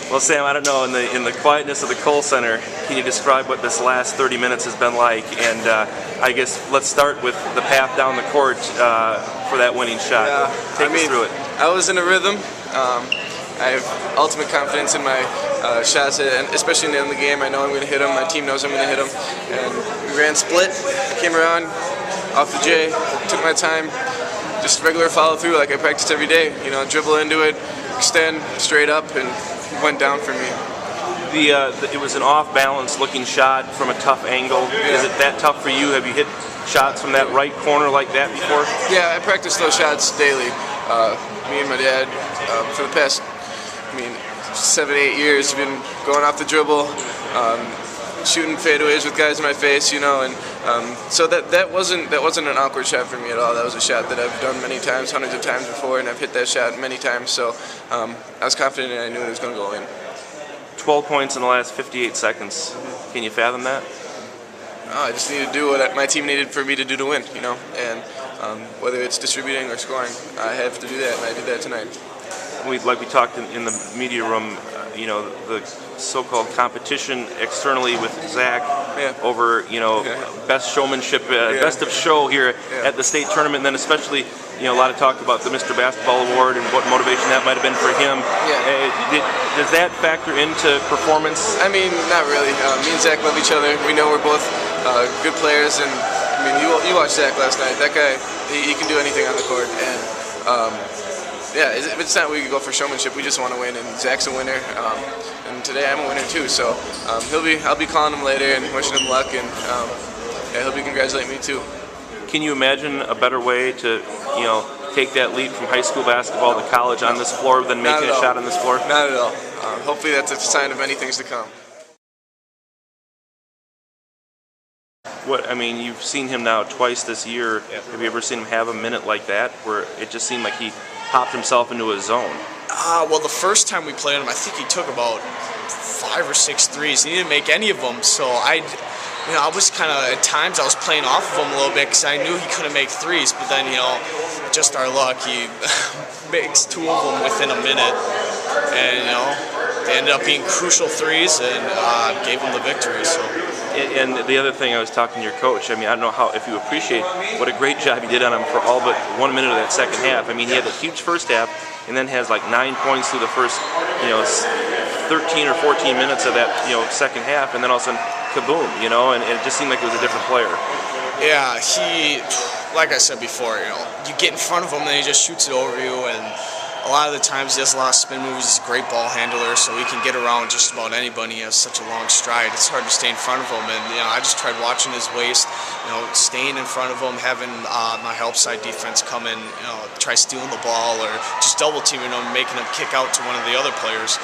Well, Sam, I don't know, in the quietness of the Kohl Center, can you describe what this last 30 minutes has been like? And I guess let's start with the path down the court for that winning shot. Take us through it. I was in a rhythm. I have ultimate confidence in my shots, and especially in the game. I know I'm going to hit them. My team knows I'm going to hit them. And we ran split, came around off the J, took my time, just regular follow through like I practiced every day. You know, dribble into it, extend straight up, and went down for me. It was an off-balance looking shot from a tough angle. Yeah. Is it that tough for you? Have you hit shots from that right corner like that before? Yeah, I practice those shots daily. Me and my dad, for the past, 7-8 years, we've been going off the dribble, shooting fadeaways with guys in my face, you know, and so that wasn't an awkward shot for me at all. That was a shot that I've done many times, hundreds of times before, and I've hit that shot many times. So I was confident and I knew it was going to go in. 12 points in the last 58 seconds. Can you fathom that? I just need to do what my team needed for me to do to win, you know, and whether it's distributing or scoring, I have to do that, and I did that tonight. Like we talked in the media room, you know, the so-called competition externally with Zach over, you know, best showmanship, best of show here at the state tournament, and then especially, you know, a lot of talk about the Mr. Basketball Award and what motivation that might have been for him. Does that factor into performance? I mean, not really. Me and Zach love each other. We know we're both good players, and you watched Zach last night. That guy, he can do anything on the court, and it's not we go for showmanship. We just want to win, and Zach's a winner, and today I'm a winner too. So I'll be calling him later and wishing him luck, and he'll be congratulating me too. Can you imagine a better way to, you know, take that leap from high school basketball to college on this floor than making a shot on this floor? Not at all. Hopefully that's a sign of many things to come. You've seen him now twice this year. Have you ever seen him have a minute like that where it just seemed like he popped himself into a zone? Well, the first time we played him, I think he took about 5 or 6 threes. He didn't make any of them, so I was kind of, at times I was playing off of him a little bit because I knew he couldn't make threes, but then, you know, just our luck, he makes 2 of them within a minute, and, you know, they ended up being crucial threes and gave him the victory. So. And the other thing, I was talking to your coach, I don't know if you appreciate what a great job he did on him for all but 1 minute of that second half. He had a huge first half and then has like 9 points through the first, 13 or 14 minutes of that, second half, and then all of a sudden, kaboom, and it just seemed like it was a different player. Yeah, he, like I said before, you get in front of him and he just shoots it over you, and a lot of the times he has a lot of spin moves. He's a great ball handler, so he can get around just about anybody. He has such a long stride. It's hard to stay in front of him, and I just tried watching his waist, staying in front of him, having my help side defense come in, try stealing the ball or just double teaming him, making him kick out to one of the other players.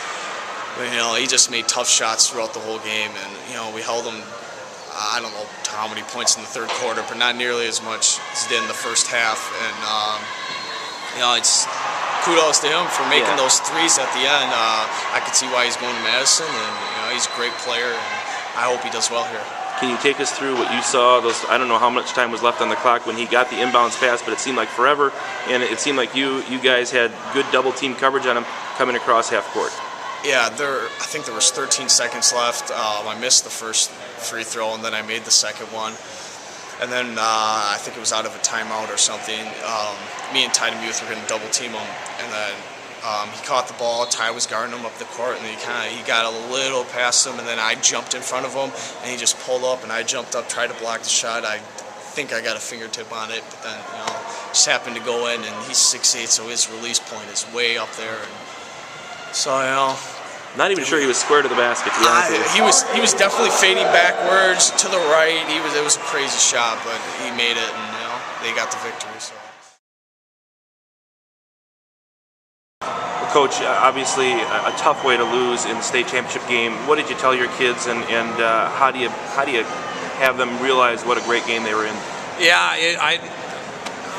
But, he just made tough shots throughout the whole game, and we held him. I don't know how many points in the third quarter, but not nearly as much as he did in the first half. And it's kudos to him for making those threes at the end. I could see why he's going to Madison, and he's a great player, and I hope he does well here. Can you take us through what you saw? I don't know how much time was left on the clock when he got the inbounds pass, but it seemed like forever, and it seemed like you guys had good double team coverage on him coming across half court. Yeah, I think there was 13 seconds left. I missed the first free throw, and then I made the second one. And then I think it was out of a timeout or something. Me and Ty Demuth were going to double team him, and then he caught the ball. Ty was guarding him up the court, and he got a little past him, and then I jumped in front of him, and he just pulled up, and I jumped up, tried to block the shot. I think I got a fingertip on it, but then just happened to go in, and he's 6'8", so his release point is way up there. And so not even sure he was square to the basket, to be honest with you. He was definitely fading backwards to the right. It was a crazy shot, but he made it, and they got the victory. So. Well, Coach, obviously a tough way to lose in the state championship game. What did you tell your kids, and how do you have them realize what a great game they were in? Yeah,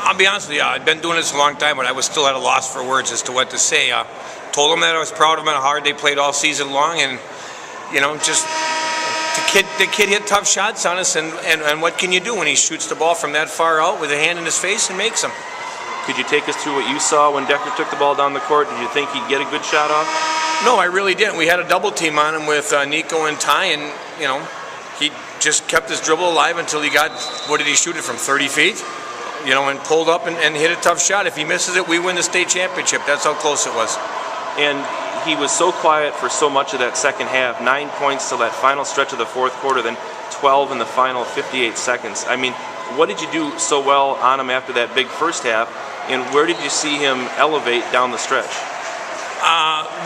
I'll be honest with you. I've been doing this a long time, but I was still at a loss for words as to what to say. Told them that I was proud of them and how hard they played all season long, and just the kid hit tough shots on us, and what can you do when he shoots the ball from that far out with a hand in his face and makes them? Could you take us through what you saw when Dekker took the ball down the court? Did you think he'd get a good shot off? No, I really didn't. We had a double team on him with Nico and Ty, and he just kept his dribble alive until he got, what did he shoot it from, 30 feet? And pulled up and hit a tough shot. If he misses it, we win the state championship. That's how close it was. And he was so quiet for so much of that second half, 9 points till that final stretch of the fourth quarter, then 12 in the final 58 seconds. I mean, what did you do so well on him after that big first half, and where did you see him elevate down the stretch?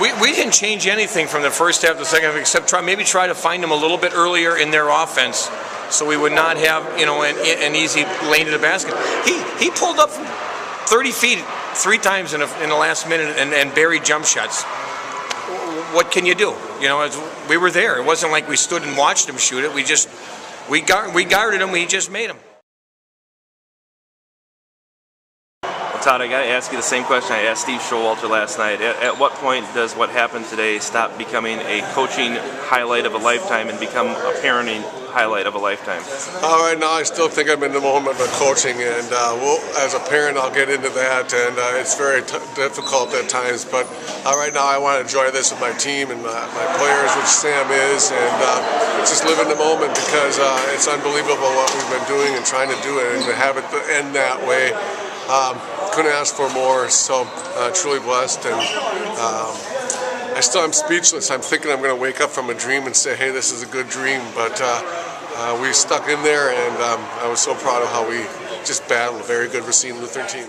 We didn't change anything from the first half to the second half, except try to find him a little bit earlier in their offense, so we would not have an easy lane to the basket. He pulled up from 30 feet 3 times in the last minute and buried jump shots. What can you do? We were there. It wasn't like we stood and watched him shoot it. We guarded him. We just made him. Todd, I got to ask you the same question I asked Steve Showalter last night. At what point does what happened today stop becoming a coaching highlight of a lifetime and become a parenting highlight of a lifetime? Right now, I still think I'm in the moment of coaching, and as a parent, I'll get into that, and it's very difficult at times. But right now, I want to enjoy this with my team and my players, which Sam is, and just live in the moment because it's unbelievable what we've been doing and trying to do it, and to have it end that way. Couldn't ask for more, so truly blessed, and I'm speechless. I'm thinking I'm going to wake up from a dream and say, hey, this is a good dream, but we stuck in there, and I was so proud of how we just battled a very good Racine Lutheran team.